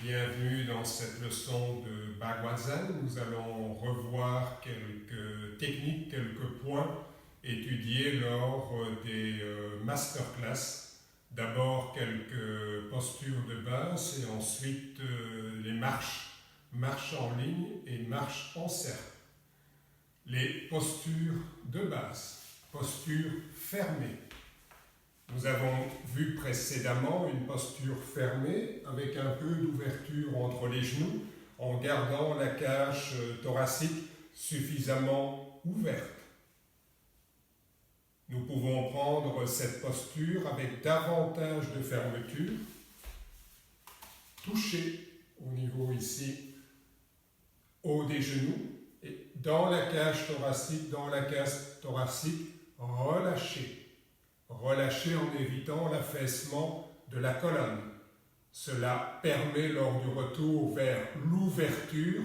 Bienvenue dans cette leçon de Bhagavad. Nous allons revoir quelques techniques, quelques points étudiés lors des masterclass. D'abord quelques postures de base et ensuite les marches en ligne et marche en cercle. Les postures de base, postures fermées. Nous avons vu précédemment une posture fermée avec un peu d'ouverture entre les genoux en gardant la cage thoracique suffisamment ouverte. Nous pouvons prendre cette posture avec davantage de fermeture, toucher au niveau ici, haut des genoux, et dans la cage thoracique, relâcher. Relâcher en évitant l'affaissement de la colonne. Cela permet lors du retour vers l'ouverture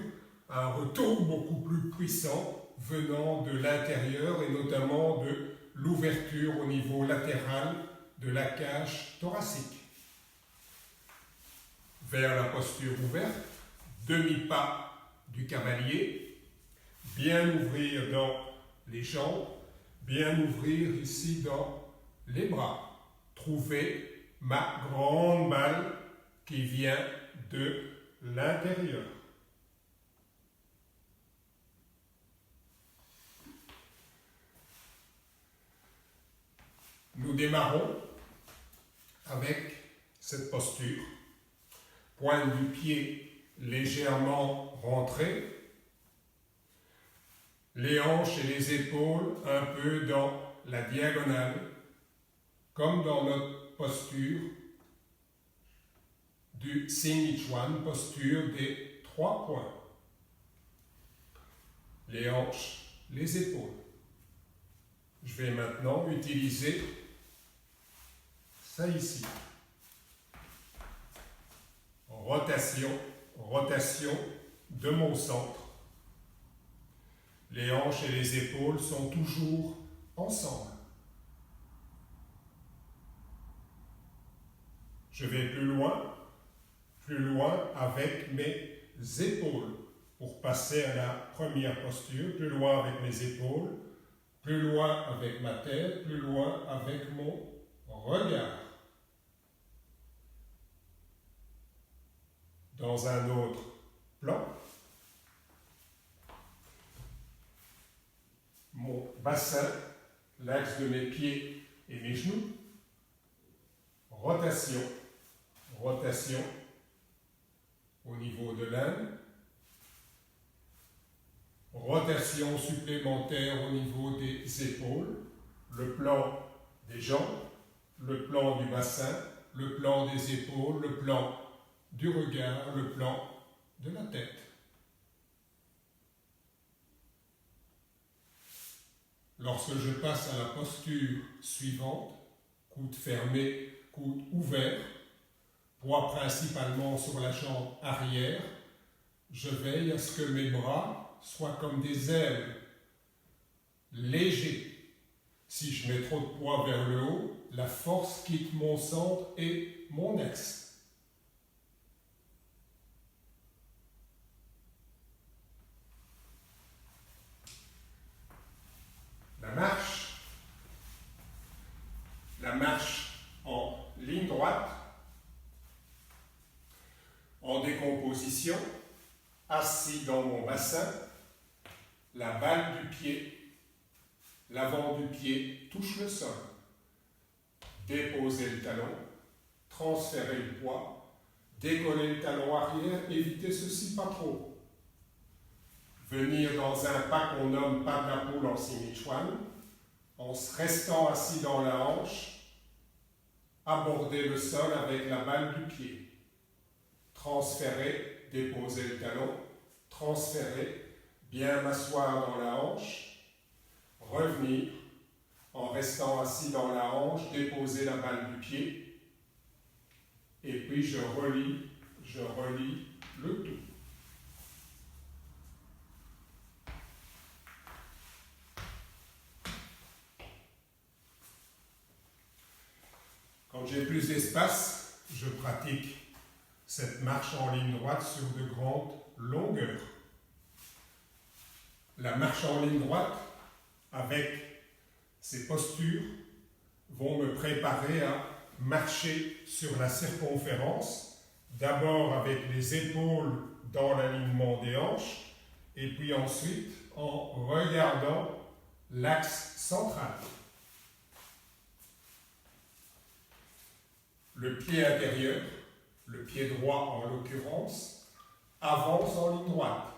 un retour beaucoup plus puissant venant de l'intérieur et notamment de l'ouverture au niveau latéral de la cage thoracique. Vers la posture ouverte, demi-pas du cavalier, bien ouvrir dans les jambes, bien ouvrir ici dans les bras. Trouver ma grande balle qui vient de l'intérieur. Nous démarrons avec cette posture. Pointe du pied légèrement rentrée. Les hanches et les épaules un peu dans la diagonale. Comme dans notre posture du Sinichuan, posture des 3 points. Les hanches, les épaules. Je vais maintenant utiliser ça ici. Rotation de mon centre. Les hanches et les épaules sont toujours ensemble. Je vais plus loin avec mes épaules pour passer à la première posture, plus loin avec mes épaules, plus loin avec ma tête, plus loin avec mon regard. Dans un autre plan, mon bassin, l'axe de mes pieds et mes genoux, rotation au niveau de l'âne, rotation supplémentaire au niveau des épaules, le plan des jambes, le plan du bassin, le plan des épaules, le plan du regard, le plan de la tête. Lorsque je passe à la posture suivante, coude fermé, coude ouvert, poids principalement sur la jambe arrière, je veille à ce que mes bras soient comme des ailes, légers. Si je mets trop de poids vers le haut, la force quitte mon centre et mon axe. La marche en ligne droite, en décomposition, assis dans mon bassin, la balle du pied, l'avant du pied touche le sol. Déposer le talon, transférer le poids, décoller le talon arrière, éviter ceci pas trop. Venir dans un pas qu'on nomme pas de la poule en Sinichuan, en restant assis dans la hanche, aborder le sol avec la balle du pied. Transférer, déposer le talon, transférer, bien m'asseoir dans la hanche, revenir en restant assis dans la hanche, déposer la balle du pied, et puis je relie le tout. Quand j'ai plus d'espace, je pratique cette marche en ligne droite sur de grandes longueurs. La marche en ligne droite, avec ces postures, vont me préparer à marcher sur la circonférence, d'abord avec les épaules dans l'alignement des hanches, et puis ensuite en regardant l'axe central. Le pied intérieur, le pied droit en l'occurrence, avance en ligne droite.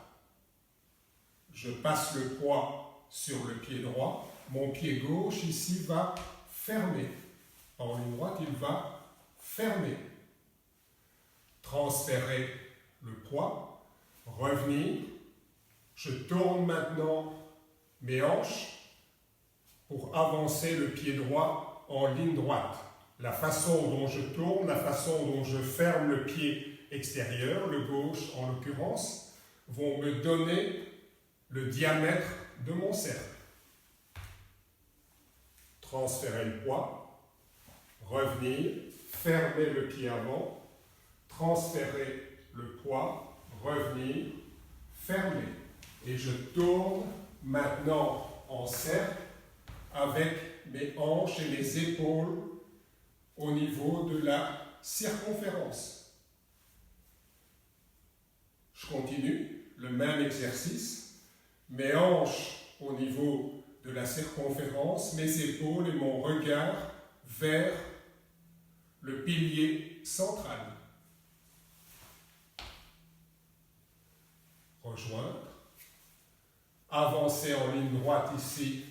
Je passe le poids sur le pied droit, mon pied gauche ici va fermer. En ligne droite, il va fermer. Transférer le poids, revenir. Je tourne maintenant mes hanches pour avancer le pied droit en ligne droite. La façon dont je tourne, la façon dont je ferme le pied extérieur, le gauche en l'occurrence, vont me donner le diamètre de mon cercle. Transférer le poids, revenir, fermer le pied avant, transférer le poids, revenir, fermer. Et je tourne maintenant en cercle avec mes hanches et mes épaules au niveau de la circonférence. Je continue le même exercice, mes hanches au niveau de la circonférence, mes épaules et mon regard vers le pilier central. Rejoindre. Avancer en ligne droite ici,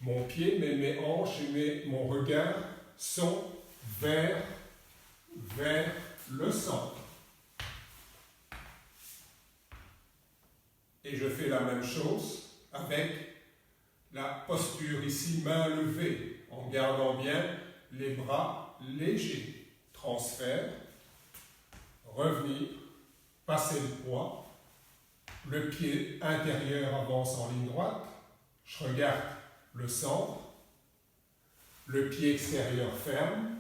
mon pied, mais mes hanches et mon regard sont vers le centre. Et je fais la même chose avec la posture ici, main levée, en gardant bien les bras légers. Transfert, revenir, passer le poids. Le pied intérieur avance en ligne droite. Je regarde le centre. Le pied extérieur ferme.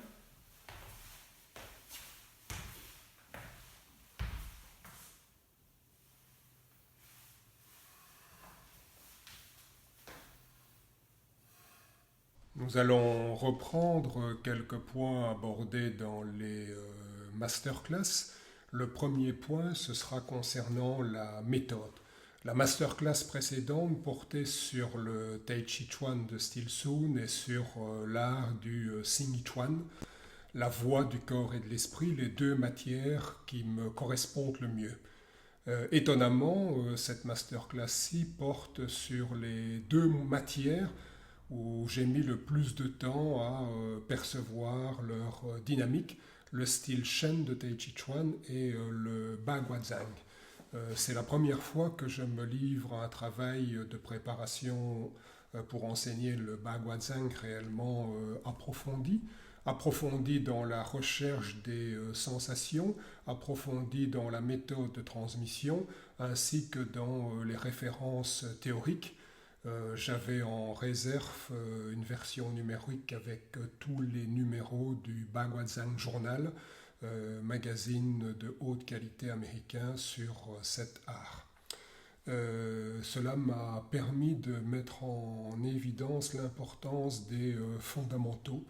Nous allons reprendre quelques points abordés dans les masterclass. Le premier point, ce sera concernant la méthode. La masterclass précédente portait sur le Tai Chi Chuan de style Sun et sur l'art du Xing Chuan, la voie du corps et de l'esprit, les deux matières qui me correspondent le mieux. Étonnamment, cette masterclass-ci porte sur les deux matières où j'ai mis le plus de temps à percevoir leur dynamique, le style Shen de Tai Chi Chuan et le Baguazhang. C'est la première fois que je me livre à un travail de préparation pour enseigner le Baguazhang réellement approfondi dans la recherche des sensations, approfondi dans la méthode de transmission, ainsi que dans les références théoriques. J'avais en réserve une version numérique avec tous les numéros du Baguazhang Journal, magazine de haute qualité américain sur cet art. Cela m'a permis de mettre en évidence l'importance des fondamentaux.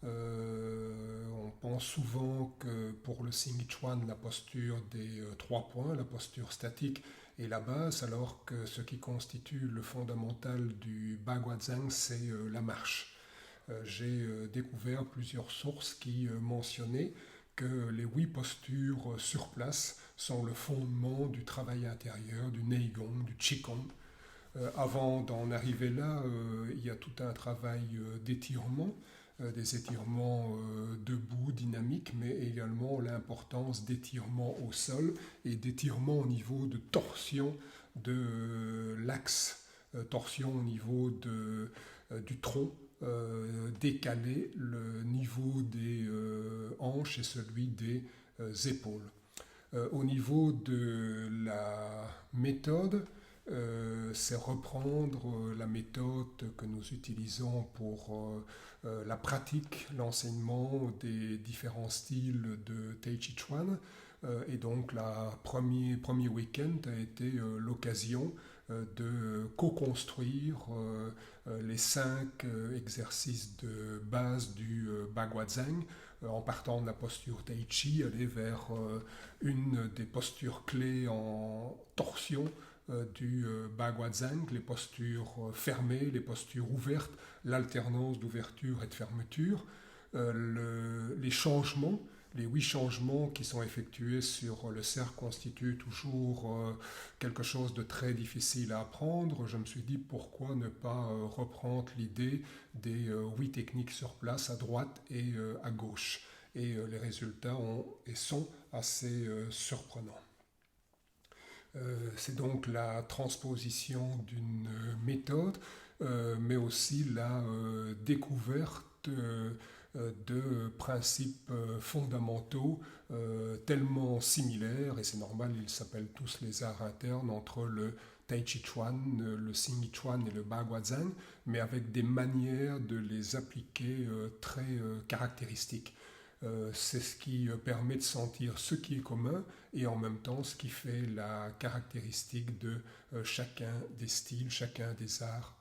On pense souvent que pour le Xing Chuan, la posture des 3 points, la posture statique est la base, alors que ce qui constitue le fondamental du Baguazhang, c'est la marche. J'ai découvert plusieurs sources qui mentionnaient que les 8 postures sur place sont le fondement du travail intérieur, du Neigong, du Qigong. Avant d'en arriver là, il y a tout un travail d'étirement, des étirements debout, dynamiques, mais également l'importance d'étirement au sol et d'étirement au niveau de torsion de l'axe, torsion au niveau du tronc, décaler le niveau des hanches et celui des épaules. Au niveau de la méthode, c'est reprendre la méthode que nous utilisons pour la pratique, l'enseignement des différents styles de Tai Chi Chuan. Et donc, premier week-end a été l'occasion de co-construire les 5 exercices de base du Baguazhang, en partant de la posture Tai Chi, aller vers une des postures clés en torsion du Baguazhang, les postures fermées, les postures ouvertes, l'alternance d'ouverture et de fermeture, les changements. Les 8 changements qui sont effectués sur le cercle constituent toujours quelque chose de très difficile à apprendre. Je me suis dit pourquoi ne pas reprendre l'idée des 8 techniques sur place à droite et à gauche. Et les résultats sont assez surprenants. C'est donc la transposition d'une méthode, mais aussi la découverte de principes fondamentaux tellement similaires, et c'est normal, ils s'appellent tous les arts internes, entre le Tai Chi Chuan, le Xing Chuan et le Baguazhang, mais avec des manières de les appliquer très caractéristiques. C'est ce qui permet de sentir ce qui est commun et en même temps ce qui fait la caractéristique de chacun des styles, chacun des arts